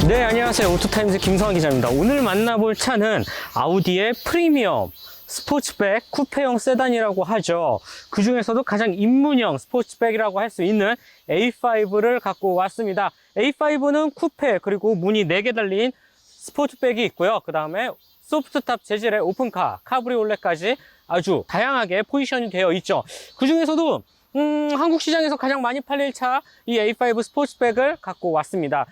네, 안녕하세요. 오토타임즈 김성환 기자입니다. 오늘 만나볼 차는 아우디의 프리미엄 스포츠백 쿠페형 세단이라고 하죠. 그 중에서도 가장 입문형 스포츠백이라고 할 수 있는 A5를 갖고 왔습니다. A5는 쿠페 그리고 문이 4개 달린 스포츠백이 있고요. 그 다음에 소프트탑 재질의 오픈카, 카브리올레까지 아주 다양하게 포지션이 되어 있죠. 그 중에서도 한국 시장에서 가장 많이 팔릴 차 이 A5 스포츠백을 갖고 왔습니다.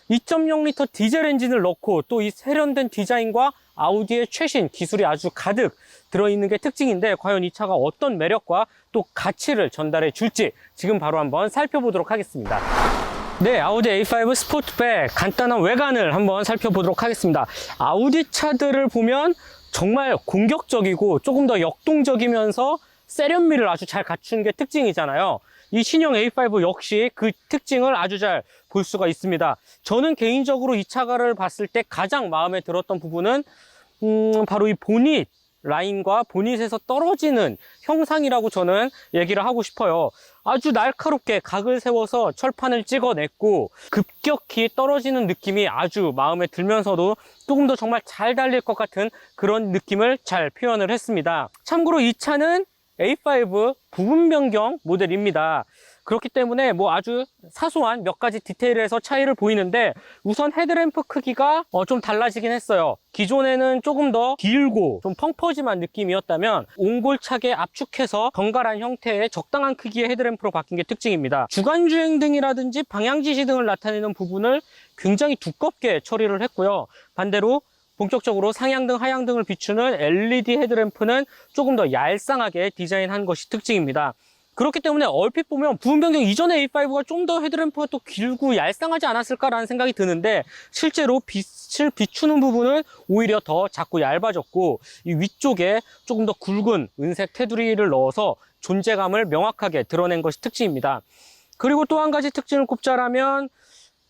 2.0L 디젤 엔진을 넣고 또 이 세련된 디자인과 아우디의 최신 기술이 아주 가득 들어있는 게 특징인데, 과연 이 차가 어떤 매력과 또 가치를 전달해 줄지 지금 바로 한번 살펴보도록 하겠습니다. 네, 아우디 A5 스포츠백 간단한 외관을 한번 살펴보도록 하겠습니다. 아우디 차들을 보면 정말 공격적이고 조금 더 역동적이면서 세련미를 아주 잘 갖춘 게 특징이잖아요. 이 신형 A5 역시 그 특징을 아주 잘 볼 수가 있습니다. 저는 개인적으로 이 차를 봤을 때 가장 마음에 들었던 부분은 바로 이 보닛 라인과 보닛에서 떨어지는 형상이라고 저는 얘기를 하고 싶어요. 아주 날카롭게 각을 세워서 철판을 찍어냈고 급격히 떨어지는 느낌이 아주 마음에 들면서도 조금 더 정말 잘 달릴 것 같은 그런 느낌을 잘 표현을 했습니다. 참고로 이 차는 A5 부분 변경 모델입니다. 그렇기 때문에 뭐 아주 사소한 몇 가지 디테일에서 차이를 보이는데, 우선 헤드램프 크기가 좀 달라지긴 했어요. 기존에는 조금 더 길고 좀 펑퍼짐한 느낌이었다면 옹골차게 압축해서 번갈아간 형태의 적당한 크기의 헤드램프로 바뀐 게 특징입니다. 주간주행등이라든지 방향지시등을 나타내는 부분을 굉장히 두껍게 처리를 했고요. 반대로 본격적으로 상향등, 하향등을 비추는 LED 헤드램프는 조금 더 얄쌍하게 디자인한 것이 특징입니다. 그렇기 때문에 얼핏 보면 부분 변경 이전의 A5가 좀 더 헤드램프가 또 길고 얄쌍하지 않았을까라는 생각이 드는데, 실제로 빛을 비추는 부분은 오히려 더 작고 얇아졌고, 이 위쪽에 조금 더 굵은 은색 테두리를 넣어서 존재감을 명확하게 드러낸 것이 특징입니다. 그리고 또 한 가지 특징을 꼽자라면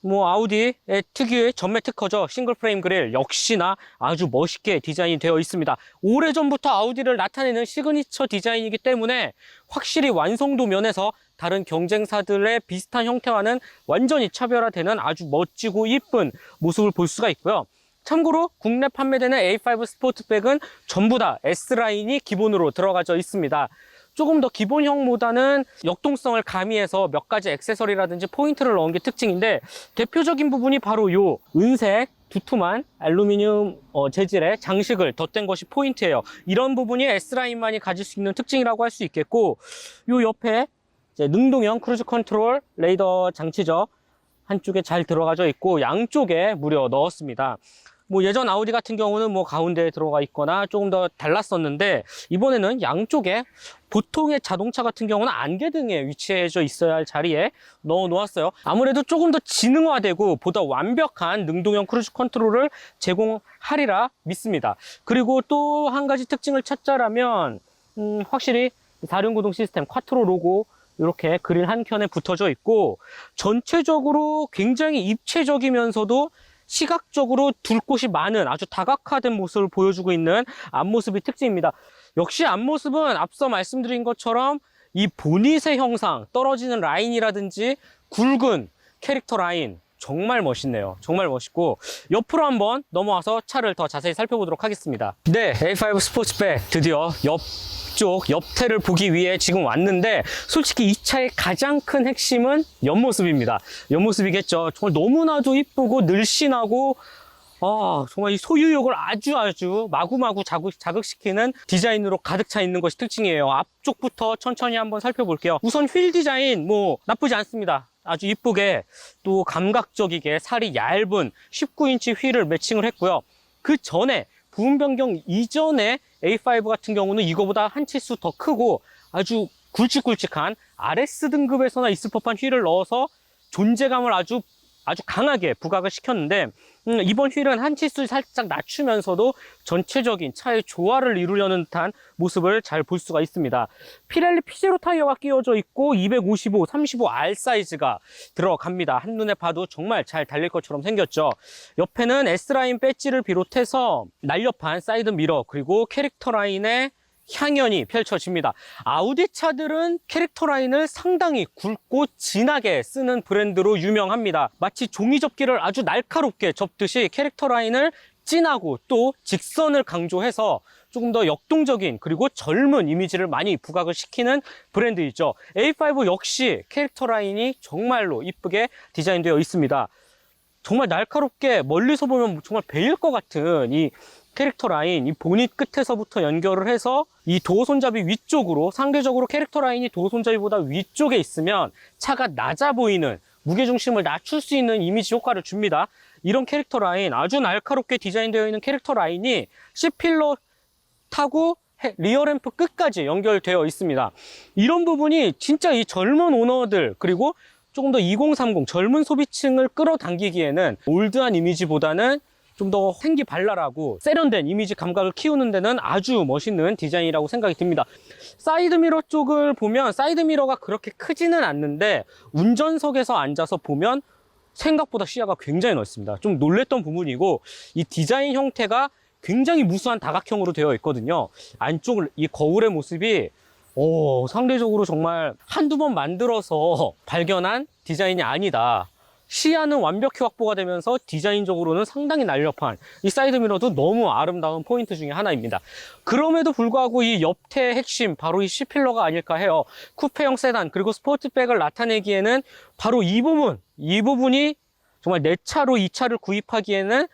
아우디의 특유의 전매 특허죠. 싱글 프레임 그릴 역시나 아주 멋있게 디자인이 되어 있습니다. 오래전부터 아우디를 나타내는 시그니처 디자인이기 때문에 확실히 완성도 면에서 다른 경쟁사들의 비슷한 형태와는 완전히 차별화되는 아주 멋지고 이쁜 모습을 볼 수가 있고요. 참고로 국내 판매되는 A5 스포츠백은 전부 다 S라인이 기본으로 들어가져 있습니다. 조금 더 기본형보다는 역동성을 가미해서 몇 가지 액세서리라든지 포인트를 넣은 게 특징인데, 대표적인 부분이 바로 요 은색 두툼한 알루미늄 재질의 장식을 덧댄 것이 포인트예요. 이런 부분이 S라인만이 가질 수 있는 특징이라고 할 수 있겠고, 요 옆에 이제 능동형 크루즈 컨트롤 레이더 장치죠. 한쪽에 잘 들어가져 있고 양쪽에 무려 넣었습니다. 예전 아우디 같은 경우는 가운데에 들어가 있거나 조금 더 달랐었는데, 이번에는 양쪽에, 보통의 자동차 같은 경우는 안개등에 위치해져 있어야 할 자리에 넣어 놓았어요. 아무래도 조금 더 지능화되고 보다 완벽한 능동형 크루즈 컨트롤을 제공하리라 믿습니다. 그리고 또 한 가지 특징을 찾자라면 확실히 4륜구동 시스템 콰트로 로고 이렇게 그릴 한 켠에 붙어져 있고, 전체적으로 굉장히 입체적이면서도 시각적으로 둘 곳이 많은 아주 다각화된 모습을 보여주고 있는 앞모습이 특징입니다. 역시 앞모습은 앞서 말씀드린 것처럼 이 보닛의 형상, 떨어지는 라인이라든지 굵은 캐릭터 라인 정말 멋있네요. 정말 멋있고, 옆으로 한번 넘어와서 차를 더 자세히 살펴보도록 하겠습니다. 네, A5 스포츠백 드디어 옆태를 보기 위해 지금 왔는데, 솔직히 이 차의 가장 큰 핵심은 옆모습입니다. 옆모습이겠죠. 정말 너무나도 이쁘고 늘씬하고 정말 이 소유욕을 아주 마구마구 자극시키는 디자인으로 가득 차 있는 것이 특징이에요. 앞쪽부터 천천히 한번 살펴볼게요. 우선 휠 디자인 나쁘지 않습니다. 아주 이쁘게 또 감각적이게 살이 얇은 19인치 휠을 매칭을 했고요. 그 전에 부분 변경 이전에 A5 같은 경우는 이거보다 한 치수 더 크고 아주 굵직굵직한 RS 등급에서나 있을 법한 휠을 넣어서 존재감을 아주 강하게 부각을 시켰는데, 이번 휠은 한 치수 살짝 낮추면서도 전체적인 차의 조화를 이루려는 듯한 모습을 잘 볼 수가 있습니다. 피렐리 P0 타이어가 끼워져 있고 255, 35R 사이즈가 들어갑니다. 한눈에 봐도 정말 잘 달릴 것처럼 생겼죠. 옆에는 S라인 배지를 비롯해서 날렵한 사이드 미러, 그리고 캐릭터 라인의 향연이 펼쳐집니다. 아우디 차들은 캐릭터 라인을 상당히 굵고 진하게 쓰는 브랜드로 유명합니다. 마치 종이 접기를 아주 날카롭게 접듯이 캐릭터 라인을 진하고 또 직선을 강조해서 조금 더 역동적인 그리고 젊은 이미지를 많이 부각을 시키는 브랜드이죠. A5 역시 캐릭터 라인이 정말로 이쁘게 디자인되어 있습니다. 정말 날카롭게 멀리서 보면 정말 베일 것 같은 이 캐릭터 라인, 이 보닛 끝에서부터 연결을 해서 이 도어 손잡이 위쪽으로, 상대적으로 캐릭터 라인이 도어 손잡이보다 위쪽에 있으면 차가 낮아 보이는, 무게중심을 낮출 수 있는 이미지 효과를 줍니다. 이런 캐릭터 라인, 아주 날카롭게 디자인되어 있는 캐릭터 라인이 C필러 타고 리어 램프 끝까지 연결되어 있습니다. 이런 부분이 진짜 이 젊은 오너들, 그리고 조금 더 2030 젊은 소비층을 끌어당기기에는 올드한 이미지보다는 좀 더 생기발랄하고 세련된 이미지 감각을 키우는 데는 아주 멋있는 디자인이라고 생각이 듭니다. 사이드미러 쪽을 보면 사이드미러가 그렇게 크지는 않는데 운전석에서 앉아서 보면 생각보다 시야가 굉장히 넓습니다. 좀 놀랬던 부분이고, 이 디자인 형태가 굉장히 무수한 다각형으로 되어 있거든요. 안쪽 이 거울의 모습이 상대적으로 정말 한두 번 만들어서 발견한 디자인이 아니다. 시야는 완벽히 확보가 되면서 디자인적으로는 상당히 날렵한 이 사이드미러도 너무 아름다운 포인트 중에 하나입니다. 그럼에도 불구하고 이 옆태의 핵심, 바로 이 C필러가 아닐까 해요. 쿠페형 세단 그리고 스포츠백을 나타내기에는 바로 이 부분이 정말 내 차로 이 차를 구입하기에는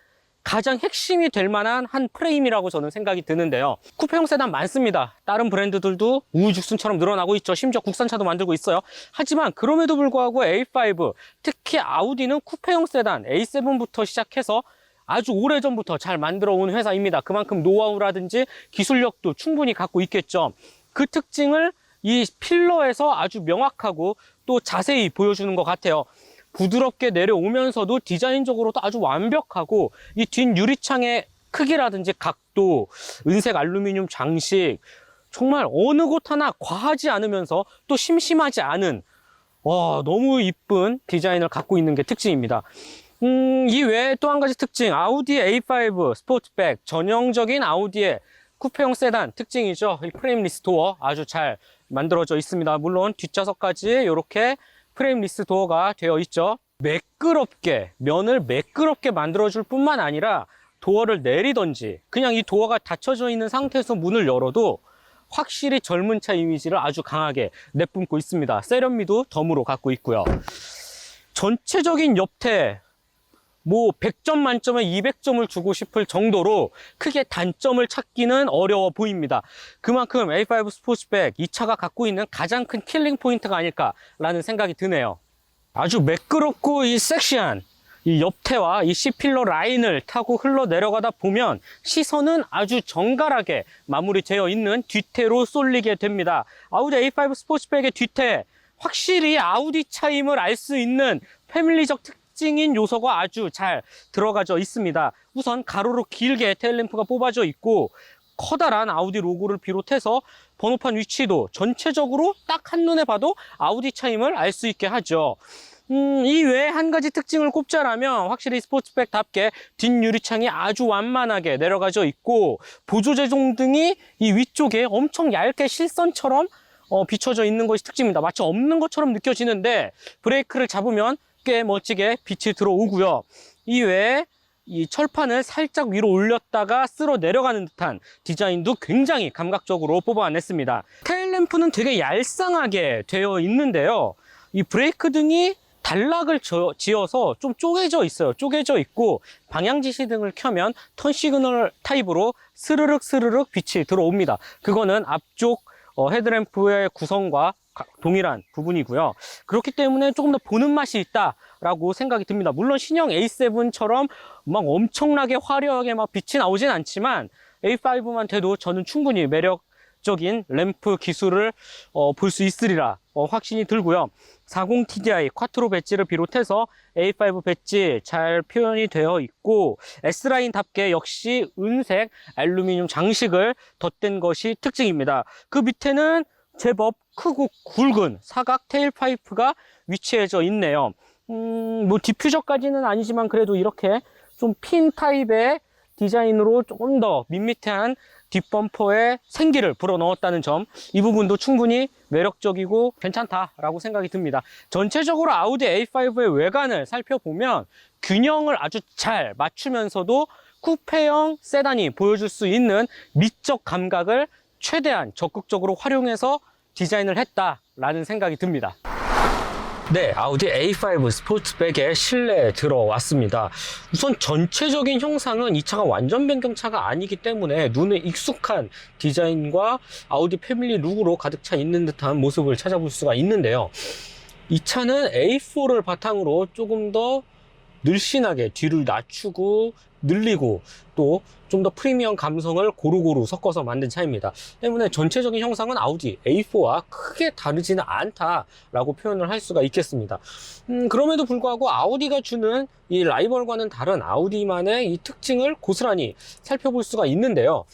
가장 핵심이 될 만한 한 프레임이라고 저는 생각이 드는데요. 쿠페형 세단 많습니다. 다른 브랜드들도 우후죽순처럼 늘어나고 있죠. 심지어 국산차도 만들고 있어요. 하지만 그럼에도 불구하고 A5, 특히 아우디는 쿠페형 세단 A7부터 시작해서 아주 오래전부터 잘 만들어 온 회사입니다. 그만큼 노하우라든지 기술력도 충분히 갖고 있겠죠. 그 특징을 이 필러에서 아주 명확하고 또 자세히 보여주는 것 같아요. 부드럽게 내려오면서도 디자인적으로도 아주 완벽하고, 이 뒷 유리창의 크기라든지 각도, 은색 알루미늄 장식, 정말 어느 곳 하나 과하지 않으면서 또 심심하지 않은 너무 이쁜 디자인을 갖고 있는 게 특징입니다. 이 외에 또 한 가지 특징, 아우디 A5 스포츠백, 전형적인 아우디의 쿠페형 세단 특징이죠. 이 프레임리스 도어 아주 잘 만들어져 있습니다. 물론 뒷좌석까지 이렇게 프레임리스 도어가 되어 있죠. 면을 매끄럽게 만들어줄 뿐만 아니라 도어를 내리던지 그냥 이 도어가 닫혀져 있는 상태에서 문을 열어도 확실히 젊은 차 이미지를 아주 강하게 내뿜고 있습니다. 세련미도 덤으로 갖고 있고요. 전체적인 옆태 100점 만점에 200점을 주고 싶을 정도로 크게 단점을 찾기는 어려워 보입니다. 그만큼 A5 스포츠백, 이 차가 갖고 있는 가장 큰 킬링 포인트가 아닐까라는 생각이 드네요. 아주 매끄럽고 이 섹시한 이 옆태와 이 C필러 라인을 타고 흘러내려가다 보면 시선은 아주 정갈하게 마무리되어 있는 뒤태로 쏠리게 됩니다. 아우디 A5 스포츠백의 뒤태, 확실히 아우디 차임을 알 수 있는 패밀리적 특징인 요소가 아주 잘 들어가져 있습니다. 우선 가로로 길게 테일램프가 뽑아져 있고, 커다란 아우디 로고를 비롯해서 번호판 위치도 전체적으로 딱 한눈에 봐도 아우디 차임을 알 수 있게 하죠. 이 외에 한 가지 특징을 꼽자라면 확실히 스포츠백답게 뒷유리창이 아주 완만하게 내려가져 있고, 보조제동등이 이 위쪽에 엄청 얇게 실선처럼 비춰져 있는 것이 특징입니다. 마치 없는 것처럼 느껴지는데 브레이크를 잡으면 꽤 멋지게 빛이 들어오고요. 이외에 이 철판을 살짝 위로 올렸다가 쓸어 내려가는 듯한 디자인도 굉장히 감각적으로 뽑아냈습니다. 테일램프는 되게 얄쌍하게 되어 있는데요. 이 브레이크 등이 단락을 지어서 좀 쪼개져 있어요. 쪼개져 있고, 방향 지시등을 켜면 턴 시그널 타입으로 스르륵 빛이 들어옵니다. 그거는 앞쪽 헤드램프의 구성과 동일한 부분이고요. 그렇기 때문에 조금 더 보는 맛이 있다라고 생각이 듭니다. 물론 신형 A7처럼 막 엄청나게 화려하게 막 빛이 나오진 않지만 A5만 돼도 저는 충분히 매력적인 램프 기술을 볼 수 있으리라 확신이 들고요. 40 TDI 쿼트로 배지를 비롯해서 A5 배지 잘 표현이 되어 있고, S라인답게 역시 은색 알루미늄 장식을 덧댄 것이 특징입니다. 그 밑에는 제법 크고 굵은 사각 테일 파이프가 위치해져 있네요. 디퓨저까지는 아니지만 그래도 이렇게 좀 핀 타입의 디자인으로 조금 더 밋밋한 뒷범퍼에 생기를 불어넣었다는 점, 이 부분도 충분히 매력적이고 괜찮다라고 생각이 듭니다. 전체적으로 아우디 A5의 외관을 살펴보면 균형을 아주 잘 맞추면서도 쿠페형 세단이 보여줄 수 있는 미적 감각을 최대한 적극적으로 활용해서 디자인을 했다라는 생각이 듭니다. 네, 아우디 A5 스포츠백의 실내에 들어왔습니다. 우선 전체적인 형상은 이 차가 완전 변경차가 아니기 때문에 눈에 익숙한 디자인과 아우디 패밀리 룩으로 가득 차 있는 듯한 모습을 찾아볼 수가 있는데요. 이 차는 A4를 바탕으로 조금 더 늘씬하게 뒤를 낮추고 늘리고 또 좀 더 프리미엄 감성을 고루고루 섞어서 만든 차입니다. 때문에 전체적인 형상은 아우디 A4와 크게 다르지는 않다라고 표현을 할 수가 있겠습니다. 그럼에도 불구하고 아우디가 주는 이 라이벌과는 다른 아우디만의 이 특징을 고스란히 살펴볼 수가 있는데요.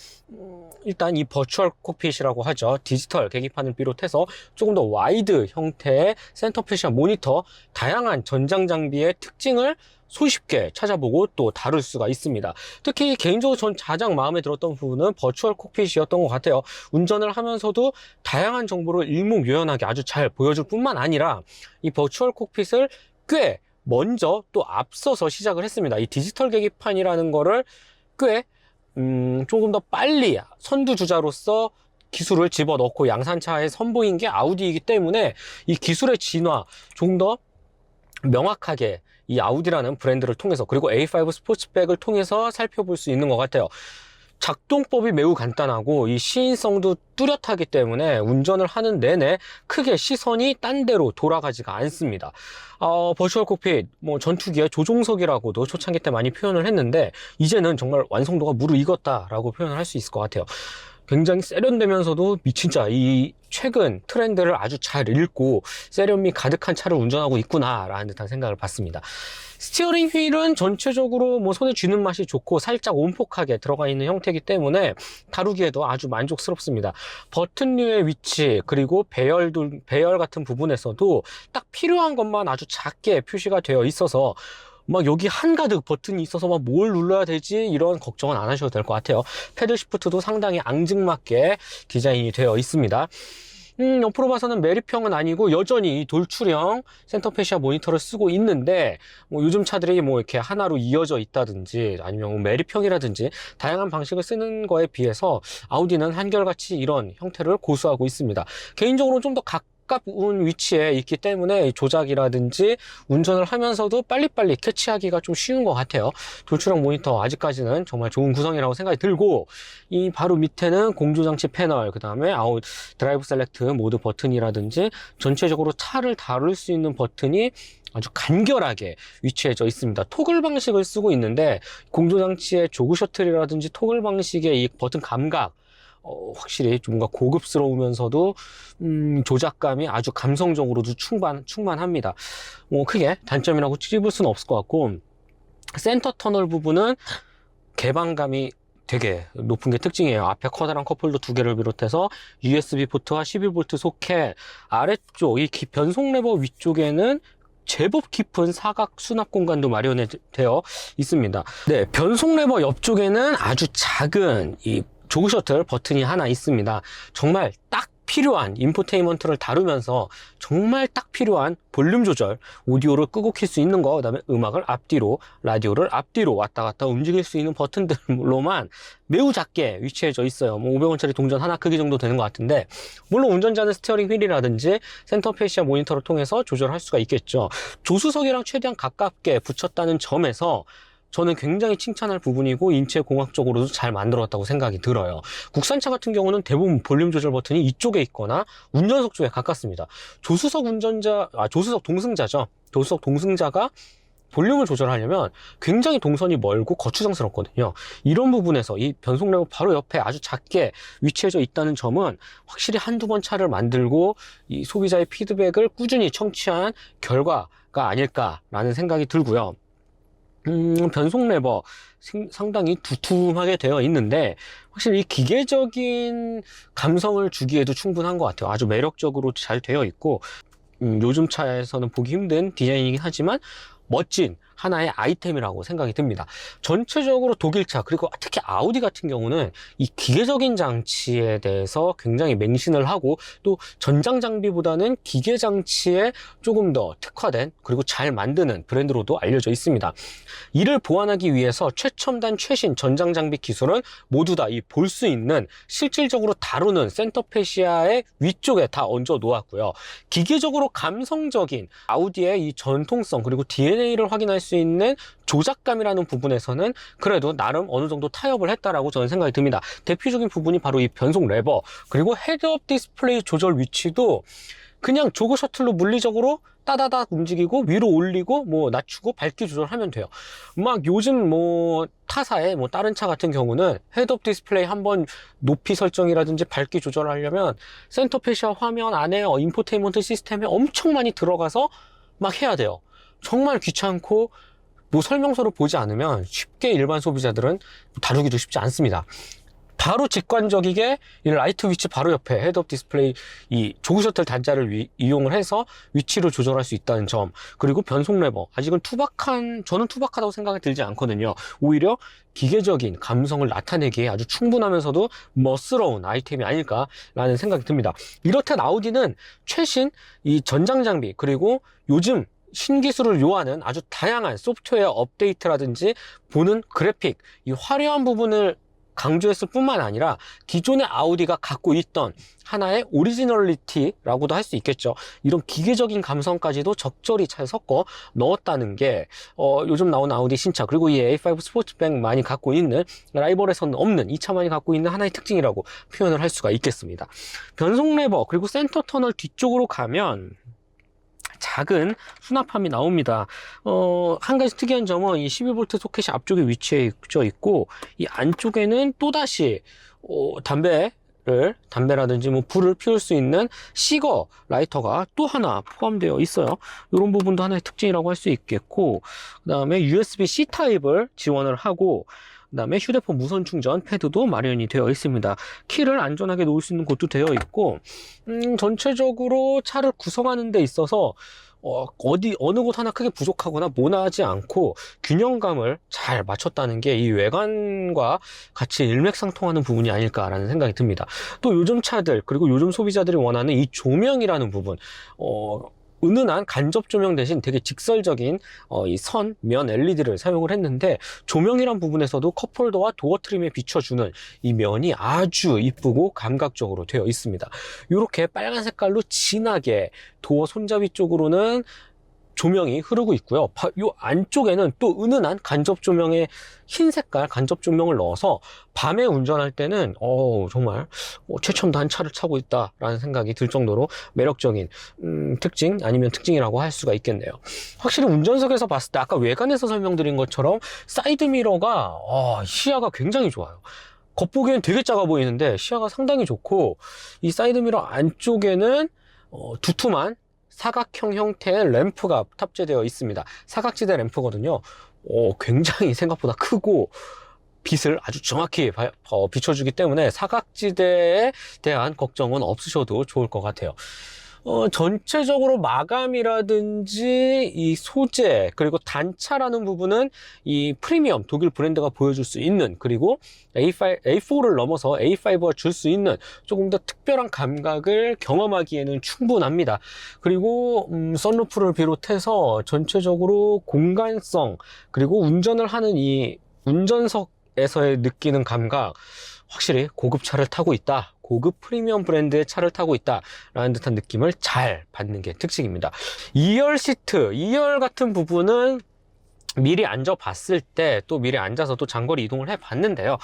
일단 이 버추얼 콕핏이라고 하죠. 디지털 계기판을 비롯해서 조금 더 와이드 형태의 센터 패션 모니터, 다양한 전장 장비의 특징을 손쉽게 찾아보고 또 다룰 수가 있습니다. 특히 개인적으로 전 가장 마음에 들었던 부분은 버추얼 콕핏이었던 것 같아요. 운전을 하면서도 다양한 정보를 일목요연하게 아주 잘 보여줄 뿐만 아니라 이 버추얼 콕핏을 꽤 먼저 또 앞서서 시작을 했습니다. 이 디지털 계기판이라는 거를 꽤 조금 더 빨리 선두주자로서 기술을 집어넣고 양산차에 선보인 게 아우디이기 때문에 이 기술의 진화 조금 더 명확하게 이 아우디라는 브랜드를 통해서 그리고 A5 스포츠백을 통해서 살펴볼 수 있는 것 같아요. 작동법이 매우 간단하고 이 시인성도 뚜렷하기 때문에 운전을 하는 내내 크게 시선이 딴 데로 돌아가지가 않습니다. 버추얼 콕핏, 전투기의 조종석이라고도 초창기 때 많이 표현을 했는데 이제는 정말 완성도가 무르익었다라고 표현을 할 수 있을 것 같아요. 굉장히 세련되면서도 진짜 이 최근 트렌드를 아주 잘 읽고 세련미 가득한 차를 운전하고 있구나라는 듯한 생각을 받습니다. 스티어링 휠은 전체적으로 손에 쥐는 맛이 좋고 살짝 온폭하게 들어가 있는 형태이기 때문에 다루기에도 아주 만족스럽습니다. 버튼류의 위치 그리고 배열 같은 부분에서도 딱 필요한 것만 아주 작게 표시가 되어 있어서 여기 한가득 버튼이 있어서 뭘 눌러야 되지 이런 걱정은 안 하셔도 될 것 같아요. 패들 시프트도 상당히 앙증맞게 디자인이 되어 있습니다. 옆으로 봐서는 메리평은 아니고 여전히 돌출형 센터 패시아 모니터를 쓰고 있는데 요즘 차들이 이렇게 하나로 이어져 있다든지 아니면 메리평이라든지 다양한 방식을 쓰는 거에 비해서 아우디는 한결같이 이런 형태를 고수하고 있습니다. 개인적으로 좀 더 가까운 위치에 있기 때문에 조작이라든지 운전을 하면서도 빨리빨리 캐치하기가 좀 쉬운 것 같아요. 돌출형 모니터 아직까지는 정말 좋은 구성이라고 생각이 들고 이 바로 밑에는 공조장치 패널, 그 다음에 드라이브 셀렉트 모드 버튼이라든지 전체적으로 차를 다룰 수 있는 버튼이 아주 간결하게 위치해져 있습니다. 토글 방식을 쓰고 있는데 공조장치의 조그 셔틀이라든지 토글 방식의 이 버튼 감각 확실히 좀 뭔가 고급스러우면서도 조작감이 아주 감성적으로도 충만합니다. 크게 단점이라고 찝을 수는 없을 것 같고 센터 터널 부분은 개방감이 되게 높은 게 특징이에요. 앞에 커다란 컵홀더 2개를 비롯해서 USB 포트와 12V 소켓, 아래쪽 이 변속 레버 위쪽에는 제법 깊은 사각 수납 공간도 마련되어 있습니다. 네, 변속 레버 옆쪽에는 아주 작은 이 조그 셔틀 버튼이 하나 있습니다. 정말 딱 필요한 인포테인먼트를 다루면서 정말 딱 필요한 볼륨 조절, 오디오를 끄고 킬 수 있는 거, 그 다음에 음악을 앞뒤로, 라디오를 앞뒤로 왔다 갔다 움직일 수 있는 버튼들로만 매우 작게 위치해져 있어요. 500원짜리 동전 하나 크기 정도 되는 것 같은데 물론 운전자는 스티어링 휠이라든지 센터 패시아 모니터를 통해서 조절할 수가 있겠죠. 조수석이랑 최대한 가깝게 붙였다는 점에서 저는 굉장히 칭찬할 부분이고 인체공학적으로도 잘 만들었다고 생각이 들어요. 국산차 같은 경우는 대부분 볼륨 조절 버튼이 이쪽에 있거나 운전석 쪽에 가깝습니다. 조수석 동승자죠. 조수석 동승자가 볼륨을 조절하려면 굉장히 동선이 멀고 거추장스럽거든요. 이런 부분에서 이 변속 레버 바로 옆에 아주 작게 위치해져 있다는 점은 확실히 한두 번 차를 만들고 이 소비자의 피드백을 꾸준히 청취한 결과가 아닐까라는 생각이 들고요. 변속 레버 상당히 두툼하게 되어 있는데 확실히 이 기계적인 감성을 주기에도 충분한 것 같아요. 아주 매력적으로 잘 되어 있고 요즘 차에서는 보기 힘든 디자인이긴 하지만 멋진 하나의 아이템이라고 생각이 듭니다. 전체적으로 독일차 그리고 특히 아우디 같은 경우는 이 기계적인 장치에 대해서 굉장히 맹신을 하고 또 전장 장비보다는 기계 장치에 조금 더 특화된 그리고 잘 만드는 브랜드로도 알려져 있습니다. 이를 보완하기 위해서 최첨단 최신 전장 장비 기술은 모두 다 이 볼 수 있는 실질적으로 다루는 센터 페시아의 위쪽에 다 얹어 놓았고요. 기계적으로 감성적인 아우디의 이 전통성 그리고 DNA를 확인할 수 있는 조작감이라는 부분에서는 그래도 나름 어느 정도 타협을 했다라고 저는 생각이 듭니다. 대표적인 부분이 바로 이 변속 레버 그리고 헤드업 디스플레이 조절 위치도 그냥 조거 셔틀로 물리적으로 따다닥 움직이고 위로 올리고 뭐 낮추고 밝기 조절하면 돼요. 막 요즘 뭐 타사의 뭐 다른 차 같은 경우는 헤드업 디스플레이 한번 높이 설정이라든지 밝기 조절하려면 센터 페시아 화면 안에 인포테인먼트 시스템에 엄청 많이 들어가서 막 해야 돼요. 정말 귀찮고 뭐 설명서를 보지 않으면 쉽게 일반 소비자들은 다루기도 쉽지 않습니다. 바로 직관적이게 이 라이트 위치 바로 옆에 헤드업 디스플레이 이 조그 셔틀 단자를 이용을 해서 위치를 조절할 수 있다는 점, 그리고 변속 레버 아직은 저는 투박하다고 생각이 들지 않거든요. 오히려 기계적인 감성을 나타내기에 아주 충분하면서도 멋스러운 아이템이 아닐까라는 생각이 듭니다. 이렇듯 아우디는 최신 이 전장 장비 그리고 요즘 신기술을 요하는 아주 다양한 소프트웨어 업데이트라든지 보는 그래픽, 이 화려한 부분을 강조했을 뿐만 아니라 기존의 아우디가 갖고 있던 하나의 오리지널리티라고도 할 수 있겠죠. 이런 기계적인 감성까지도 적절히 잘 섞어 넣었다는 게 요즘 나온 아우디 신차 그리고 이 A5 스포츠백만이 갖고 있는, 라이벌에서는 없는, 이 차만이 갖고 있는 하나의 특징이라고 표현을 할 수가 있겠습니다. 변속 레버 그리고 센터 터널 뒤쪽으로 가면 작은 수납함이 나옵니다. 한 가지 특이한 점은 이 12V 소켓이 앞쪽에 위치해 있고, 이 안쪽에는 또다시 담배라든지 뭐 불을 피울 수 있는 시거 라이터가 또 하나 포함되어 있어요. 이런 부분도 하나의 특징이라고 할 수 있겠고, 그 다음에 USB-C 타입을 지원을 하고, 그 다음에 휴대폰 무선 충전 패드도 마련이 되어 있습니다. 키를 안전하게 놓을 수 있는 곳도 되어 있고, 전체적으로 차를 구성하는 데 있어서 어느 곳 하나 크게 부족하거나 모나지 않고 균형감을 잘 맞췄다는 게 이 외관과 같이 일맥상통하는 부분이 아닐까라는 생각이 듭니다. 또 요즘 차들 그리고 요즘 소비자들이 원하는 이 조명이라는 부분, 은은한 간접 조명 대신 되게 직설적인 이 면 LED를 사용을 했는데, 조명이란 부분에서도 컵홀더와 도어 트림에 비춰주는 이 면이 아주 이쁘고 감각적으로 되어 있습니다. 이렇게 빨간 색깔로 진하게 도어 손잡이 쪽으로는 조명이 흐르고 있고요. 이 안쪽에는 또 은은한 간접 조명의 흰 색깔 간접 조명을 넣어서 밤에 운전할 때는 정말 최첨단 차를 타고 있다라는 생각이 들 정도로 매력적인 특징 아니면 특징이라고 할 수가 있겠네요. 확실히 운전석에서 봤을 때 아까 외관에서 설명드린 것처럼 사이드 미러가 시야가 굉장히 좋아요. 겉보기엔 되게 작아 보이는데 시야가 상당히 좋고, 이 사이드 미러 안쪽에는 두툼한 사각형 형태의 램프가 탑재되어 있습니다. 사각지대 램프거든요. 굉장히 생각보다 크고 빛을 아주 정확히 비춰주기 때문에 사각지대에 대한 걱정은 없으셔도 좋을 것 같아요. 전체적으로 마감이라든지 이 소재 그리고 단차라는 부분은 이 프리미엄 독일 브랜드가 보여줄 수 있는, 그리고 A4를 넘어서 A5가 줄 수 있는 조금 더 특별한 감각을 경험하기에는 충분합니다. 그리고 선루프를 비롯해서 전체적으로 공간성 그리고 운전을 하는 이 운전석에서의 느끼는 감각, 확실히 고급차를 타고 있다, 고급 프리미엄 브랜드의 차를 타고 있다라는 듯한 느낌을 잘 받는 게 특징입니다. 2열 시트, 2열 같은 부분은 미리 앉아봤을 때 또 미리 앉아서 또 장거리 이동을 해봤는데요.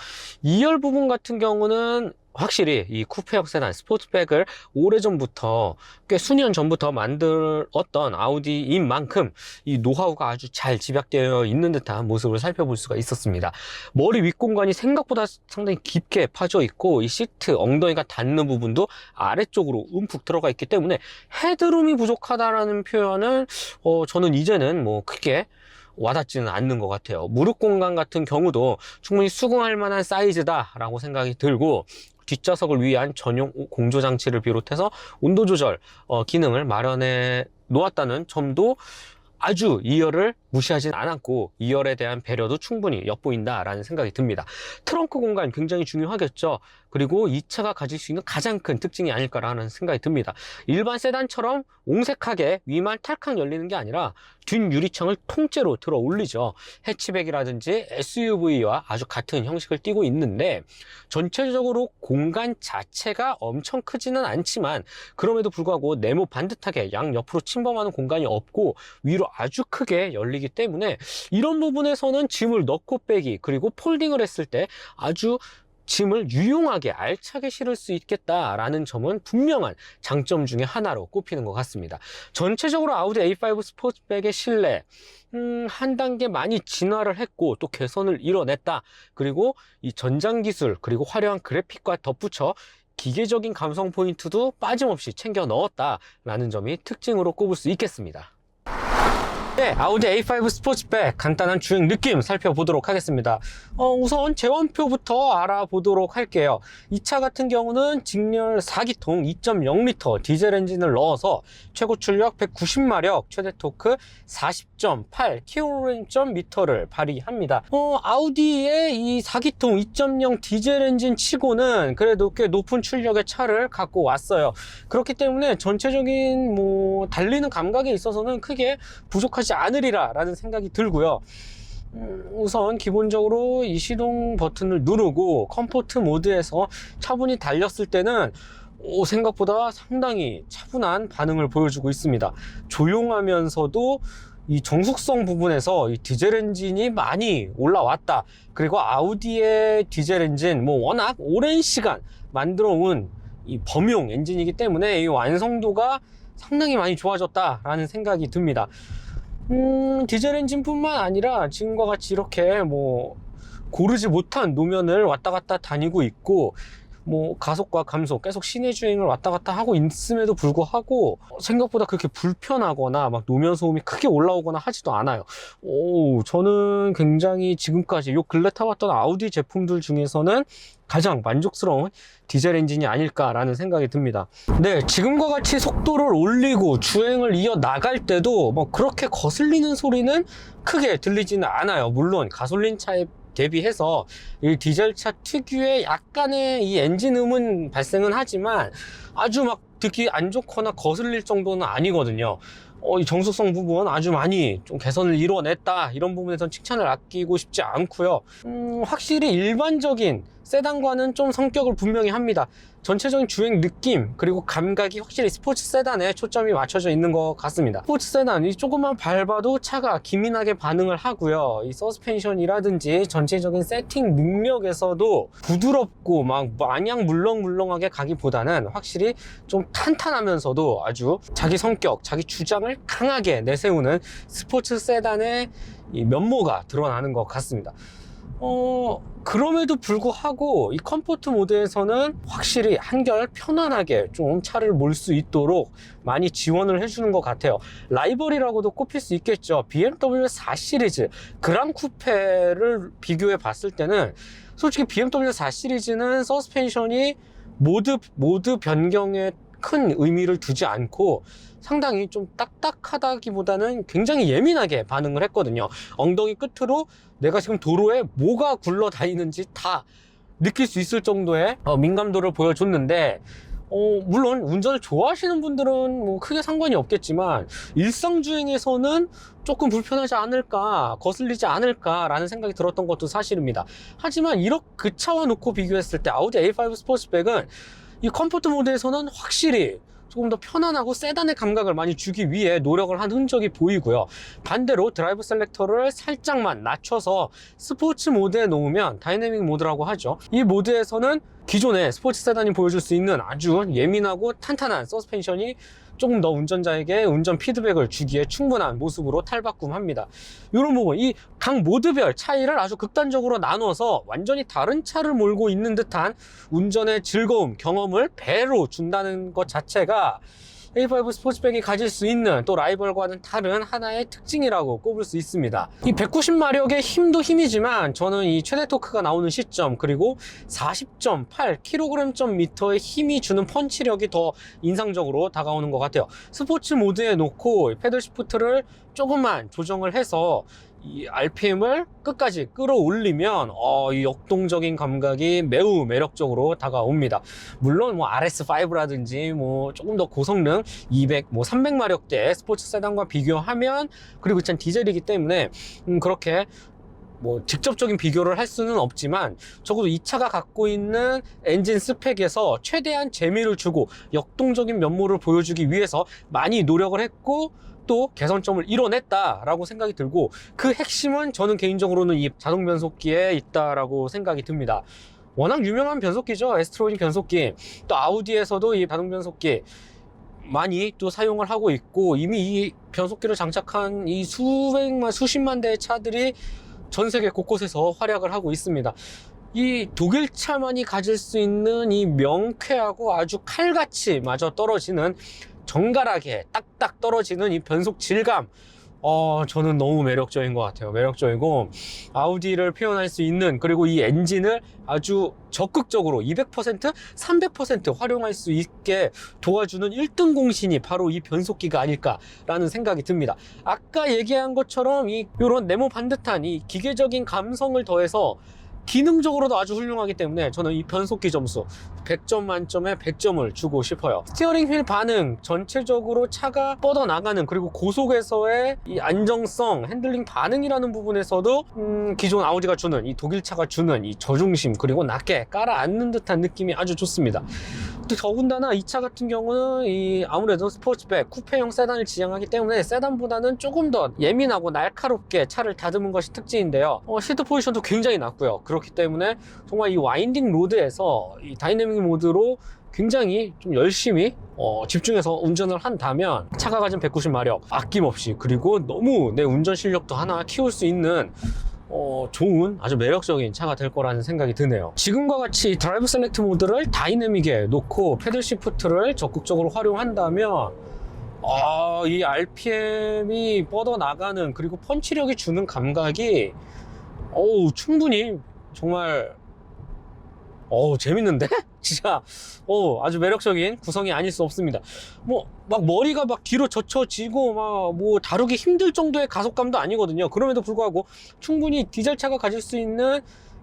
2열 부분 같은 경우는 확실히 이 쿠페형 세단 스포츠백을 오래전부터, 꽤 수년 전부터 만들었던 아우디인 만큼 이 노하우가 아주 잘 집약되어 있는 듯한 모습을 살펴볼 수가 있었습니다. 머리 윗공간이 생각보다 상당히 깊게 파져 있고, 이 시트 엉덩이가 닿는 부분도 아래쪽으로 움푹 들어가 있기 때문에 헤드룸이 부족하다라는 표현은 저는 이제는 뭐 크게 와닿지는 않는 것 같아요. 무릎 공간 같은 경우도 충분히 수긍할 만한 사이즈다라고 생각이 들고, 뒷좌석을 위한 전용 공조 장치를 비롯해서 온도 조절 기능을 마련해 놓았다는 점도 아주 2열을 무시하진 않았고 2열에 대한 배려도 충분히 엿보인다라는 생각이 듭니다. 트렁크 공간 굉장히 중요하겠죠. 그리고 이 차가 가질 수 있는 가장 큰 특징이 아닐까라는 생각이 듭니다. 일반 세단처럼 옹색하게 위만 탈칵 열리는 게 아니라 뒷 유리창을 통째로 들어 올리죠. 해치백이라든지 SUV와 아주 같은 형식을 띠고 있는데 전체적으로 공간 자체가 엄청 크지는 않지만 그럼에도 불구하고 네모 반듯하게 양 옆으로 침범하는 공간이 없고 위로 아주 크게 열리기 때문에 이런 부분에서는 짐을 넣고 빼기 그리고 폴딩을 했을 때 아주 짐을 유용하게 알차게 실을 수 있겠다라는 점은 분명한 장점 중에 하나로 꼽히는 것 같습니다. 전체적으로 아우디 A5 스포츠백의 실내 한 단계 많이 진화를 했고 또 개선을 이뤄냈다. 그리고 이 전장 기술 그리고 화려한 그래픽과 덧붙여 기계적인 감성 포인트도 빠짐없이 챙겨 넣었다라는 점이 특징으로 꼽을 수 있겠습니다. 네, 아우디 A5 스포츠백 간단한 주행 느낌 살펴보도록 하겠습니다. 우선 제원표부터 알아보도록 할게요. 이 차 같은 경우는 직렬 4기통 2.0L 디젤 엔진을 넣어서 최고 출력 190마력, 최대 토크 40.8kgm를 발휘합니다. 아우디의 이 4기통 2.0 디젤 엔진 치고는 그래도 꽤 높은 출력의 차를 갖고 왔어요. 그렇기 때문에 전체적인 달리는 감각에 있어서는 크게 부족하지 않으리라 라는 생각이 들고요. 우선 기본적으로 이 시동 버튼을 누르고 컴포트 모드에서 차분히 달렸을 때는 생각보다 상당히 차분한 반응을 보여주고 있습니다. 조용하면서도 이 정숙성 부분에서 이 디젤 엔진이 많이 올라왔다. 그리고 아우디의 디젤 엔진 워낙 오랜 시간 만들어 온 이 범용 엔진이기 때문에 이 완성도가 상당히 많이 좋아졌다라는 생각이 듭니다. 디젤 엔진뿐만 아니라 지금과 같이 이렇게 고르지 못한 노면을 왔다 갔다 다니고 있고 가속과 감속 계속 시내 주행을 왔다 갔다 하고 있음에도 불구하고 생각보다 그렇게 불편하거나 막 노면 소음이 크게 올라오거나 하지도 않아요. 저는 굉장히 지금까지 요 근래 타봤던 아우디 제품들 중에서는 가장 만족스러운 디젤 엔진이 아닐까라는 생각이 듭니다. 네, 지금과 같이 속도를 올리고 주행을 이어 나갈 때도 그렇게 거슬리는 소리는 크게 들리지는 않아요. 물론 가솔린 차에 대비해서 이 디젤차 특유의 약간의 이 엔진음은 발생은 하지만 아주 듣기 안 좋거나 거슬릴 정도는 아니거든요. 이 정숙성 부분 아주 많이 좀 개선을 이뤄냈다. 이런 부분에선 칭찬을 아끼고 싶지 않고요. 확실히 일반적인 세단과는 좀 성격을 분명히 합니다. 전체적인 주행 느낌 그리고 감각이 확실히 스포츠 세단에 초점이 맞춰져 있는 것 같습니다. 스포츠 세단이 조금만 밟아도 차가 기민하게 반응을 하고요. 이 서스펜션이라든지 전체적인 세팅 능력에서도 부드럽고 마냥 물렁물렁하게 가기보다는 확실히 좀 탄탄하면서도 아주 자기 성격, 자기 주장을 강하게 내세우는 스포츠 세단의 이 면모가 드러나는 것 같습니다. 그럼에도 불구하고 이 컴포트 모드에서는 확실히 한결 편안하게 좀 차를 몰 수 있도록 많이 지원을 해주는 것 같아요. 라이벌이라고도 꼽힐 수 있겠죠. BMW 4 시리즈 그랑 쿠페를 비교해 봤을 때는 솔직히 BMW 4 시리즈는 서스펜션이 모드 변경에 큰 의미를 두지 않고 상당히 좀 딱딱하다기보다는 굉장히 예민하게 반응을 했거든요. 엉덩이 끝으로 내가 지금 도로에 뭐가 굴러다니는지 다 느낄 수 있을 정도의 민감도를 보여줬는데 물론 운전을 좋아하시는 분들은 크게 상관이 없겠지만 일상주행에서는 조금 불편하지 않을까, 거슬리지 않을까 라는 생각이 들었던 것도 사실입니다. 하지만 그 차와 놓고 비교했을 때 아우디 A5 스포츠백은 이 컴포트 모드에서는 확실히 조금 더 편안하고 세단의 감각을 많이 주기 위해 노력을 한 흔적이 보이고요. 반대로 드라이브 셀렉터를 살짝만 낮춰서 스포츠 모드에 놓으면 다이내믹 모드라고 하죠. 이 모드에서는 기존의 스포츠 세단이 보여줄 수 있는 아주 예민하고 탄탄한 서스펜션이 조금 더 운전자에게 운전 피드백을 주기에 충분한 모습으로 탈바꿈합니다. 이런 부분, 이 각 모드별 차이를 아주 극단적으로 나눠서 완전히 다른 차를 몰고 있는 듯한 운전의 즐거움, 경험을 배로 준다는 것 자체가 A5 스포츠백이 가질 수 있는 또 라이벌과는 다른 하나의 특징이라고 꼽을 수 있습니다. 이 190마력의 힘도 힘이지만 저는 이 최대 토크가 나오는 시점 그리고 40.8kg/m의 힘이 주는 펀치력이 더 인상적으로 다가오는 것 같아요. 스포츠 모드에 놓고 패들 시프트를 조금만 조정을 해서 이 RPM을 끝까지 끌어올리면 이 역동적인 감각이 매우 매력적으로 다가옵니다. 물론 뭐 RS5라든지 뭐 조금 더 고성능 200, 뭐 300마력대 스포츠 세단과 비교하면, 그리고 참 디젤이기 때문에 그렇게 뭐 직접적인 비교를 할 수는 없지만 적어도 이 차가 갖고 있는 엔진 스펙에서 최대한 재미를 주고 역동적인 면모를 보여주기 위해서 많이 노력을 했고 또 개선점을 이뤄냈다라고 생각이 들고, 그 핵심은 저는 개인적으로는 이 자동 변속기에 있다라고 생각이 듭니다. 워낙 유명한 변속기죠. 에스트로닉 변속기. 또 아우디에서도 이 자동 변속기 많이 또 사용을 하고 있고, 이미 이 변속기를 장착한 이 수백만 수십만 대의 차들이 전 세계 곳곳에서 활약을 하고 있습니다. 이 독일차만이 가질 수 있는 이 명쾌하고 아주 칼같이 마저 떨어지는, 정갈하게 딱딱 떨어지는 이 변속 질감, 저는 너무 매력적인 것 같아요. 매력적이고, 아우디를 표현할 수 있는, 그리고 이 엔진을 아주 적극적으로 200%, 300% 활용할 수 있게 도와주는 1등 공신이 바로 이 변속기가 아닐까라는 생각이 듭니다. 아까 얘기한 것처럼 이런 네모 반듯한 이 기계적인 감성을 더해서 기능적으로도 아주 훌륭하기 때문에 저는 이 변속기 점수 100점 만점에 100점을 주고 싶어요. 스티어링 휠 반응 전체적으로 차가 뻗어나가는, 그리고 고속에서의 이 안정성, 핸들링 반응이라는 부분에서도 기존 아우디가 주는, 이 독일차가 주는 이 저중심 그리고 낮게 깔아앉는 듯한 느낌이 아주 좋습니다. 또 더군다나 이 차 같은 경우는 이 아무래도 스포츠백, 쿠페형 세단을 지향하기 때문에 세단보다는 조금 더 예민하고 날카롭게 차를 다듬은 것이 특징인데요. 시트 포지션도 굉장히 낮고요. 그렇기 때문에 정말 이 와인딩 로드에서 이 다이내믹 모드로 굉장히 좀 열심히 집중해서 운전을 한다면 차가 가진 190마력 아낌없이, 그리고 너무 내 운전 실력도 하나 키울 수 있는 좋은 아주 매력적인 차가 될 거라는 생각이 드네요. 지금과 같이 드라이브 셀렉트 모드를 다이내믹에 놓고 패들 시프트를 적극적으로 활용한다면 이 RPM이 뻗어나가는, 그리고 펀치력이 주는 감각이 충분히 정말 재밌는데? 진짜 아주 매력적인 구성이 아닐 수 없습니다. 막 머리가 막 뒤로 젖혀지고 뭐 다루기 힘들 정도의 가속감도 아니거든요. 그럼에도 불구하고 충분히 디젤차가 가질 수 있는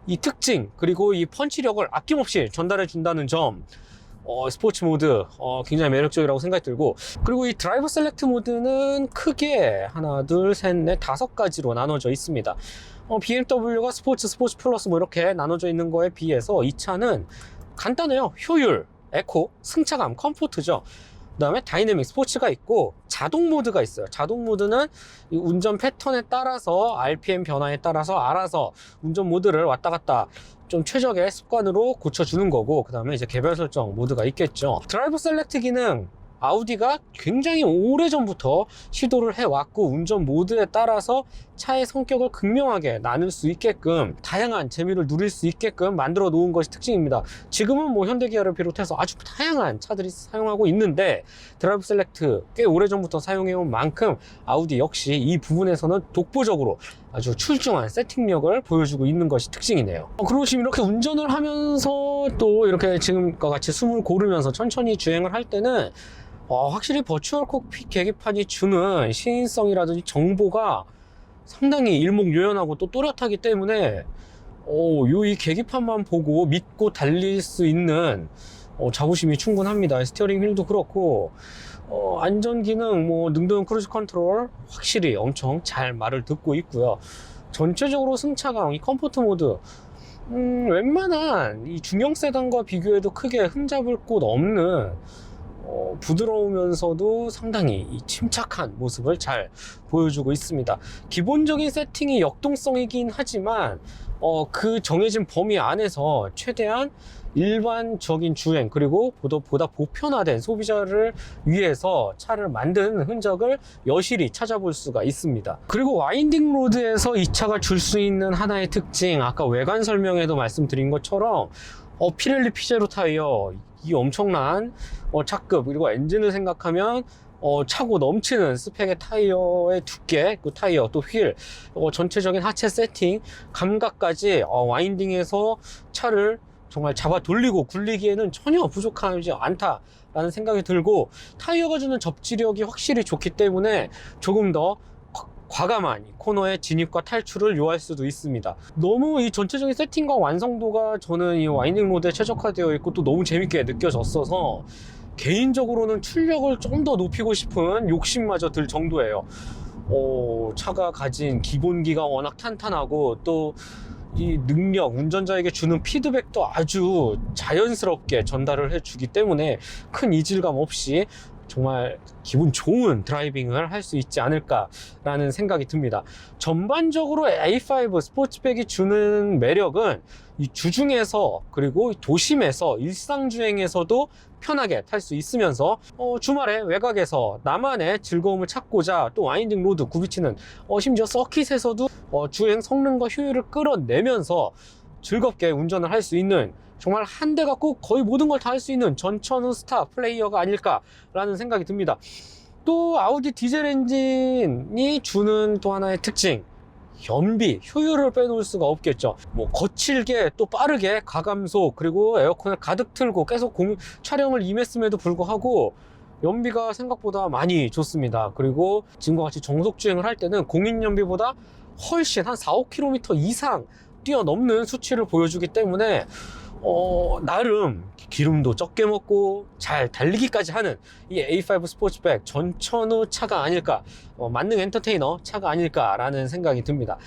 이 특징, 그리고 이 펀치력을 아낌없이 전달해 준다는 점, 스포츠 모드 굉장히 매력적이라고 생각이 들고, 그리고 이 드라이브 셀렉트 모드는 크게 하나, 둘, 셋, 넷, 5가지로 나눠져 있습니다. BMW가 스포츠 플러스 뭐 이렇게 나눠져 있는 거에 비해서 이 차는 간단해요. 효율, 에코, 승차감, 컴포트죠. 그 다음에 다이내믹 스포츠가 있고 자동 모드가 있어요. 자동 모드는 이 운전 패턴에 따라서 RPM 변화에 따라서 알아서 운전 모드를 왔다 갔다 좀 최적의 습관으로 고쳐주는 거고, 그 다음에 이제 개별 설정 모드가 있겠죠. 드라이브 셀렉트 기능, 아우디가 굉장히 오래전부터 시도를 해왔고, 운전 모드에 따라서 차의 성격을 극명하게 나눌 수 있게끔, 다양한 재미를 누릴 수 있게끔 만들어 놓은 것이 특징입니다. 지금은 뭐 현대기아를 비롯해서 아주 다양한 차들이 사용하고 있는데, 드라이브 셀렉트 꽤 오래전부터 사용해온 만큼 아우디 역시 이 부분에서는 독보적으로 아주 출중한 세팅력을 보여주고 있는 것이 특징이네요. 그리고 지금 이렇게 운전을 하면서 또 이렇게 지금과 같이 숨을 고르면서 천천히 주행을 할 때는 확실히 버추얼 콕핏 계기판이 주는 시인성이라든지 정보가 상당히 일목요연하고 또 또렷하기 때문에 이 계기판만 보고 믿고 달릴 수 있는 자부심이 충분합니다. 스티어링 휠도 그렇고 안전 기능, 뭐 능동 크루즈 컨트롤 확실히 엄청 잘 말을 듣고 있고요. 전체적으로 승차감, 이 컴포트 모드, 웬만한 이 중형 세단과 비교해도 크게 흠잡을 곳 없는 부드러우면서도 상당히 이 침착한 모습을 잘 보여주고 있습니다. 기본적인 세팅이 역동성이긴 하지만 그 정해진 범위 안에서 최대한 일반적인 주행, 그리고 보다 보편화된 소비자를 위해서 차를 만든 흔적을 여실히 찾아볼 수가 있습니다. 그리고 와인딩 로드에서 이 차가 줄 수 있는 하나의 특징, 아까 외관 설명에도 말씀드린 것처럼 피렐리 피제로 타이어, 이 엄청난 차급, 그리고 엔진을 생각하면 차고 넘치는 스펙의 타이어의 두께, 그 타이어 또 휠, 전체적인 하체 세팅, 감각까지 와인딩에서 차를 정말 잡아 돌리고 굴리기에는 전혀 부족하지 않다라는 생각이 들고, 타이어가 주는 접지력이 확실히 좋기 때문에 조금 더 과감한 코너의 진입과 탈출을 요할 수도 있습니다. 너무 이 전체적인 세팅과 완성도가 저는 이 와인딩 로드에 최적화되어 있고 또 너무 재밌게 느껴졌어서 개인적으로는 출력을 좀 더 높이고 싶은 욕심마저 들 정도예요. 차가 가진 기본기가 워낙 탄탄하고 또 이 능력, 운전자에게 주는 피드백도 아주 자연스럽게 전달을 해주기 때문에 큰 이질감 없이 정말 기분 좋은 드라이빙을 할 수 있지 않을까라는 생각이 듭니다. 전반적으로 A5 스포츠백이 주는 매력은 이 주중에서 그리고 도심에서 일상주행에서도 편하게 탈 수 있으면서 주말에 외곽에서 나만의 즐거움을 찾고자 또 와인딩 로드, 굽이치는 심지어 서킷에서도 주행 성능과 효율을 끌어내면서 즐겁게 운전을 할 수 있는, 정말 한 대 갖고 거의 모든 걸 다 할 수 있는 전천후 스타 플레이어가 아닐까라는 생각이 듭니다. 또 아우디 디젤 엔진이 주는 또 하나의 특징, 연비, 효율을 빼놓을 수가 없겠죠. 뭐 거칠게 또 빠르게 가감속, 그리고 에어컨을 가득 틀고 계속 촬영을 임했음에도 불구하고 연비가 생각보다 많이 좋습니다. 그리고 지금과 같이 정속 주행을 할 때는 공인 연비보다 훨씬 한 4-5km 이상 뛰어넘는 수치를 보여주기 때문에 나름 기름도 적게 먹고 잘 달리기까지 하는 이 A5 스포츠백 전천후 차가 아닐까, 만능 엔터테이너 차가 아닐까라는 생각이 듭니다.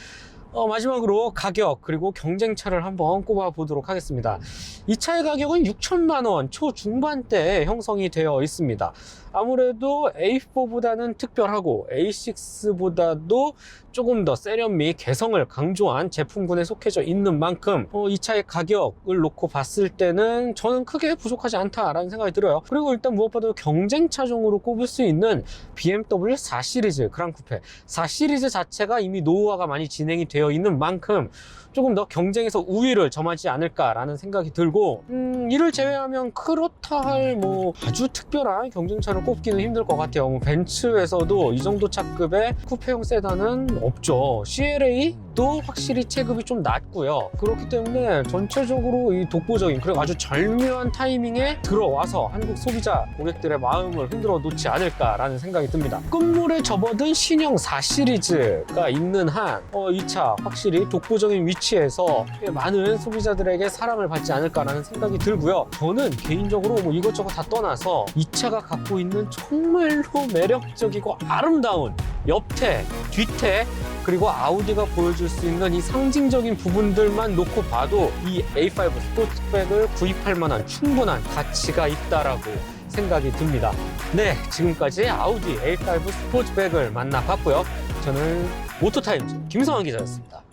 마지막으로 가격 그리고 경쟁차를 한번 꼽아 보도록 하겠습니다. 이 차의 가격은 6천만 원 초중반대에 형성이 되어 있습니다. 아무래도 A4보다는 특별하고 A6보다도 조금 더 세련미, 개성을 강조한 제품군에 속해져 있는 만큼 이 차의 가격을 놓고 봤을 때는 저는 크게 부족하지 않다라는 생각이 들어요. 그리고 일단 무엇보다도 경쟁차종으로 꼽을 수 있는 BMW 4 시리즈 그랑쿠페 4 시리즈 자체가 이미 노후화가 많이 진행이 되어 있는 만큼 조금 더 경쟁에서 우위를 점하지 않을까라는 생각이 들고, 이를 제외하면 그렇다 할 뭐 아주 특별한 경쟁차를 꼽기는 힘들 것 같아요. 뭐 벤츠에서도 이 정도 차급의 쿠페형 세단은 없죠. CLA도 확실히 체급이 좀 낮고요. 그렇기 때문에 전체적으로 이 독보적인, 그리고 아주 절묘한 타이밍에 들어와서 한국 소비자 고객들의 마음을 흔들어 놓지 않을까라는 생각이 듭니다. 끝물에 접어든 신형 4 시리즈가 있는 한 이 차 확실히 독보적인 위치에서 많은 소비자들에게 사랑을 받지 않을까라는 생각이 들고요. 저는 개인적으로 뭐 이것저것 다 떠나서 이 차가 갖고 있는 정말로 매력적이고 아름다운 옆태, 뒤태, 그리고 아우디가 보여줄 수 있는 이 상징적인 부분들만 놓고 봐도 이 A5 스포츠백을 구입할 만한 충분한 가치가 있다라고 생각이 듭니다. 네, 지금까지 아우디 A5 스포츠백을 만나봤고요. 저는 모토타임즈 김성환 기자였습니다.